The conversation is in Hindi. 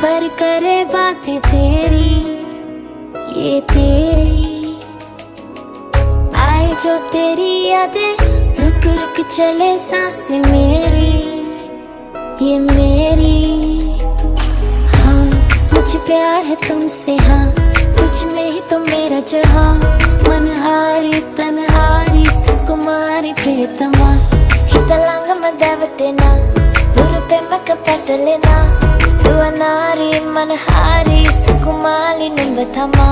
पर करे बातें तेरी, ये तेरी आए जो तेरी यादें, रुक रुक चले सांसें मेरी, ये मेरी। हाँ मुझे प्यार है तुमसे, हाँ तुझ में ही तो मेरा जहाँ, मनहारी तनहारी सुकुमारी प्रियतमा, हितलांग मदावतेना उरुपे मक पटलेना, दुआ नारी मनहारी सुकुमारी निंबथमा।